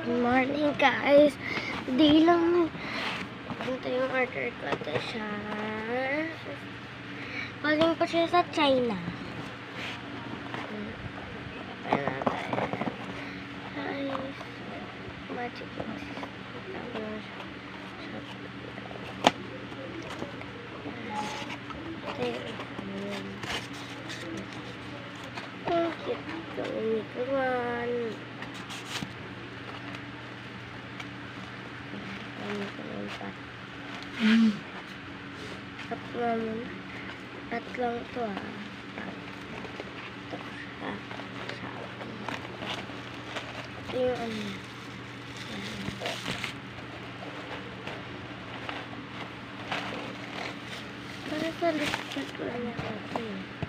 Good morning, guys. Di lang. Ito yung order ko. Ito siya. Galing pa siya sa China. Guys. Magic. Ang cute. Gawin ko man. Tatlong to ito siya. Ito yung ano. Para sa listed ko lang ito.